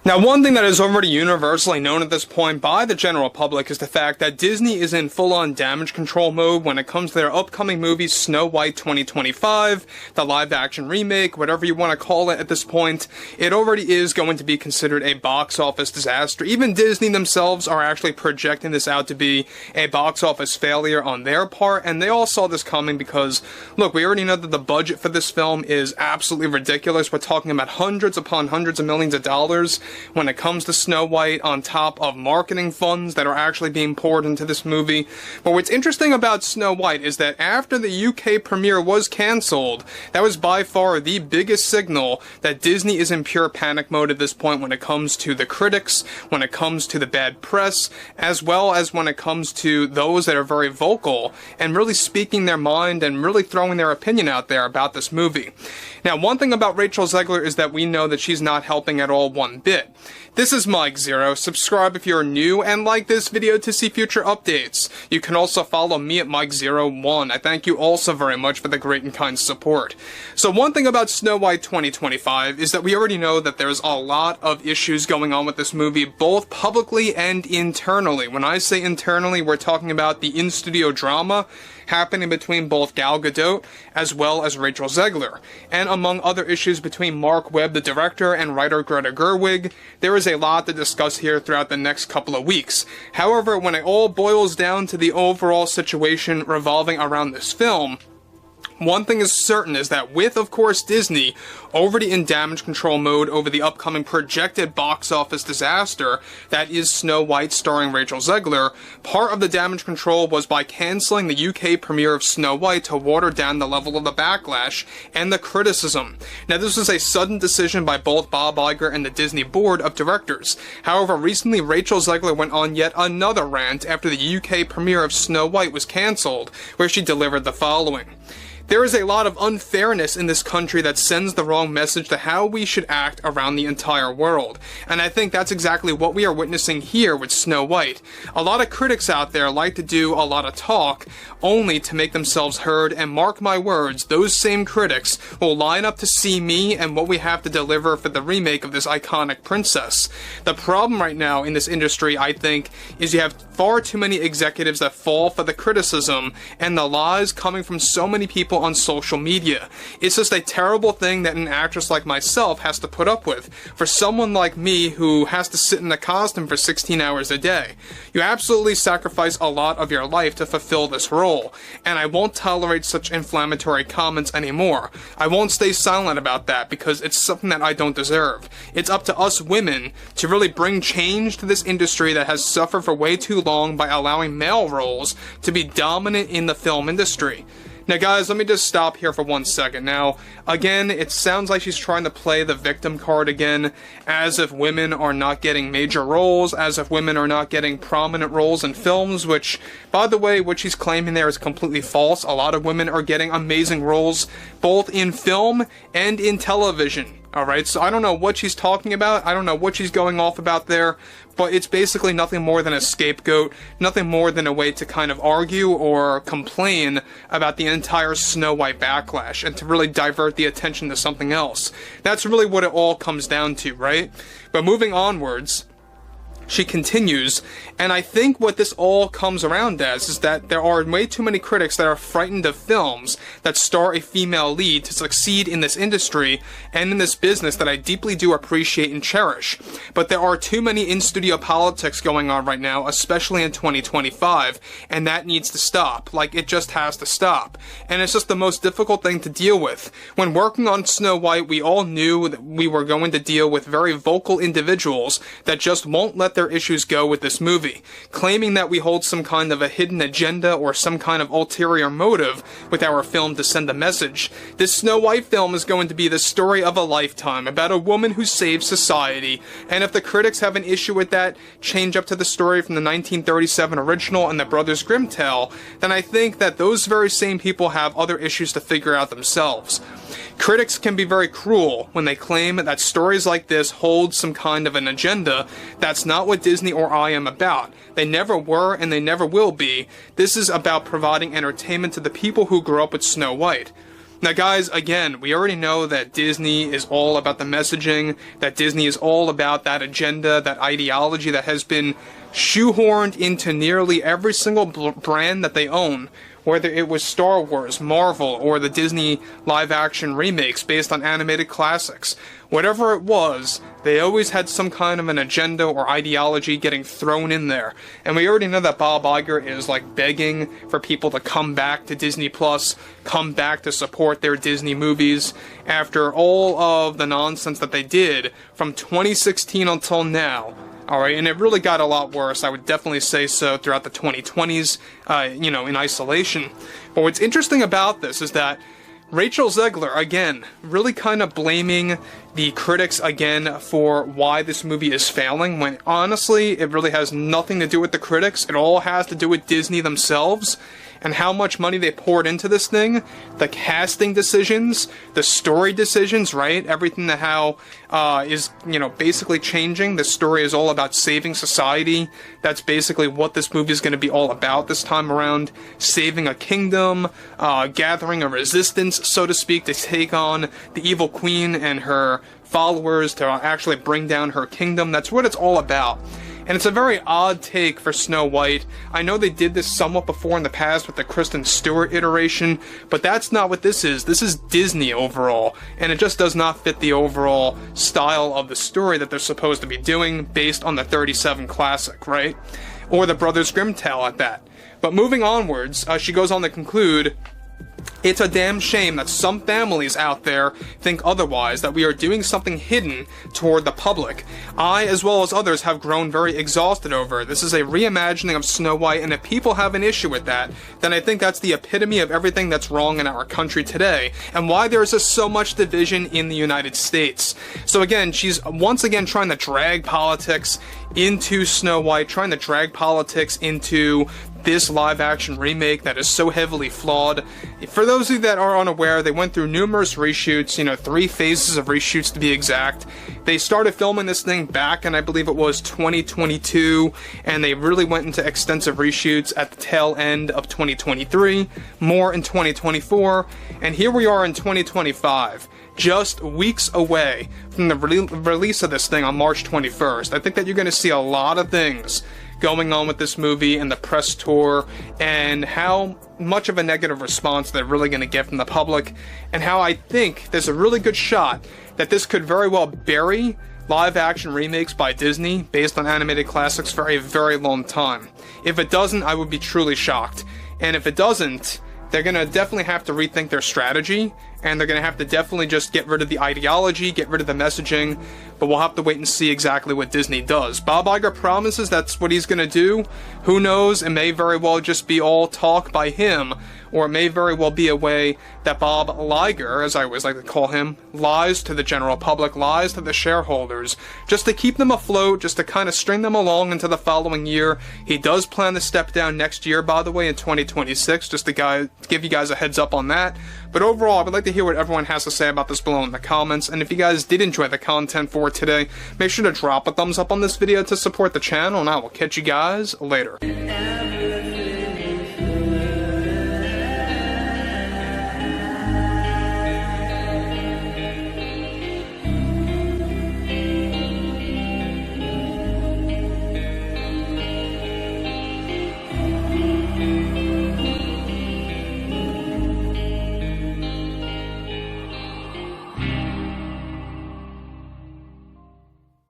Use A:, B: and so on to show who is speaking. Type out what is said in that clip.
A: Now, one thing that is already universally known at this point by the general public is the fact that Disney is in full-on damage control mode when it comes to their upcoming movies Snow White 2025, the live-action remake, whatever you want to call it at this point. It already is going to be considered a box office disaster. Even Disney themselves are actually projecting this out to be a box office failure on their part, and they all saw this coming because, look, we already know that the budget for this film is absolutely ridiculous. We're talking about hundreds upon hundreds of millions of dollars when it comes to Snow White, on top of marketing funds that are actually being poured into this movie. But what's interesting about Snow White is that after the UK premiere was cancelled, that was by far the biggest signal that Disney is in pure panic mode at this point when it comes to the critics, when it comes to the bad press, as well as when it comes to those that are very vocal and really speaking their mind and really throwing their opinion out there about this movie. Now, one thing about Rachel Zegler is that we know that she's not helping at all one bit. This is Mike Zero. Subscribe if you're new and like this video to see future updates. You can also follow me at Mike01. I thank you also very much for the great and kind support. So one thing about Snow White 2025 is that we already know that there's a lot of issues going on with this movie, both publicly and internally. When I say internally, we're talking about the in-studio drama happening between both Gal Gadot as well as Rachel Zegler, and among other issues between Mark Webb, the director, and writer Greta Gerwig. There is a lot to discuss here throughout the next couple of weeks. However, when it all boils down to the overall situation revolving around this film, one thing is certain is that with, of course, Disney already in damage control mode over the upcoming projected box office disaster that is Snow White starring Rachel Zegler, part of the damage control was by cancelling the UK premiere of Snow White to water down the level of the backlash and the criticism. Now, this was a sudden decision by both Bob Iger and the Disney board of directors. However, recently Rachel Zegler went on yet another rant after the UK premiere of Snow White was cancelled, where she delivered the following. There is a lot of unfairness in this country that sends the wrong message to how we should act around the entire world. And I think that's exactly what we are witnessing here with Snow White. A lot of critics out there like to do a lot of talk only to make themselves heard, and mark my words, those same critics will line up to see me and what we have to deliver for the remake of this iconic princess. The problem right now in this industry, I think, is you have far too many executives that fall for the criticism and the lies coming from so many people on social media. It's just a terrible thing that an actress like myself has to put up with. For someone like me who has to sit in a costume for 16 hours a day, you absolutely sacrifice a lot of your life to fulfill this role, and I won't tolerate such inflammatory comments anymore. I won't stay silent about that because it's something that I don't deserve. It's up to us women to really bring change to this industry that has suffered for way too long by allowing male roles to be dominant in the film industry. Now guys, let me just stop here for 1 second. Now, again, it sounds like she's trying to play the victim card again, as if women are not getting major roles, as if women are not getting prominent roles in films, which, by the way, what she's claiming there is completely false. A lot of women are getting amazing roles, both in film and in television. Alright, so I don't know what she's talking about, I don't know what she's going off about there, but it's basically nothing more than a scapegoat, nothing more than a way to kind of argue or complain about the entire Snow White backlash, and to really divert the attention to something else. That's really what it all comes down to, right? But moving onwards, she continues, and I think what this all comes around as is that there are way too many critics that are frightened of films that star a female lead to succeed in this industry and in this business that I deeply do appreciate and cherish. But there are too many in-studio politics going on right now, especially in 2025, and that needs to stop. Like, it just has to stop. And it's just the most difficult thing to deal with. When working on Snow White, we all knew that we were going to deal with very vocal individuals that just won't let their issues go with this movie, claiming that we hold some kind of a hidden agenda or some kind of ulterior motive with our film to send a message. This Snow White film is going to be the story of a lifetime, about a woman who saved society, and if the critics have an issue with that, change up to the story from the 1937 original and the Brothers Grimm tale, then I think that those very same people have other issues to figure out themselves. Critics can be very cruel when they claim that stories like this hold some kind of an agenda. That's not what Disney or I am about. They never were and they never will be. This is about providing entertainment to the people who grew up with Snow White. Now guys, again, we already know that Disney is all about the messaging, that Disney is all about that agenda, that ideology that has been shoehorned into nearly every single brand that they own, whether it was Star Wars, Marvel, or the Disney live-action remakes based on animated classics. Whatever it was, they always had some kind of an agenda or ideology getting thrown in there. And we already know that Bob Iger is like begging for people to come back to Disney Plus, come back to support their Disney movies after all of the nonsense that they did from 2016 until now. Alright, and it really got a lot worse, I would definitely say so, throughout the 2020s, in isolation. But what's interesting about this is that Rachel Zegler, again, really kind of blaming the critics again for why this movie is failing, when honestly, it really has nothing to do with the critics. It all has to do with Disney themselves and how much money they poured into this thing, the casting decisions, the story decisions, right? Everything that how is, basically changing. The story is all about saving society. That's basically what this movie is going to be all about this time around. Saving a kingdom, gathering a resistance, so to speak, to take on the evil queen and her followers to actually bring down her kingdom. That's what it's all about. And it's a very odd take for Snow White. I know they did this somewhat before in the past with the Kristen Stewart iteration, but that's not what this is. This is Disney overall, and it just does not fit the overall style of the story that they're supposed to be doing based on the 37 classic, right? Or the Brothers Grimm tale at that. But moving onwards, she goes on to conclude, "It's a damn shame that some families out there think otherwise, that we are doing something hidden toward the public. I, as well as others, have grown very exhausted over it. This is a reimagining of Snow White, and if people have an issue with that, then I think that's the epitome of everything that's wrong in our country today, and why there is just so much division in the United States." So again, she's once again trying to drag politics into Snow White, trying to drag politics into this live-action remake that is so heavily flawed. For those of you that are unaware, they went through numerous reshoots, 3 phases of reshoots to be exact. They started filming this thing back in, I believe it was 2022, and they really went into extensive reshoots at the tail end of 2023, more in 2024, and here we are in 2025. Just weeks away from the release of this thing on March 21st. I think that you're going to see a lot of things going on with this movie and the press tour, and how much of a negative response they're really going to get from the public, and how I think there's a really good shot that this could very well bury live-action remakes by Disney based on animated classics for a very long time. If it doesn't, I would be truly shocked. And if it doesn't, they're going to definitely have to rethink their strategy, and they're going to have to definitely just get rid of the ideology, get rid of the messaging, but we'll have to wait and see exactly what Disney does. Bob Iger promises that's what he's going to do. Who knows? It may very well just be all talk by him, or it may very well be a way that Bob Iger, as I always like to call him, lies to the general public, lies to the shareholders, just to keep them afloat, just to kind of string them along into the following year. He does plan to step down next year, by the way, in 2026, just to give you guys a heads up on that. But overall, I would like to hear what everyone has to say about this below in the comments, and if you guys did enjoy the content for today, make sure to drop a thumbs up on this video to support the channel, and I will catch you guys later.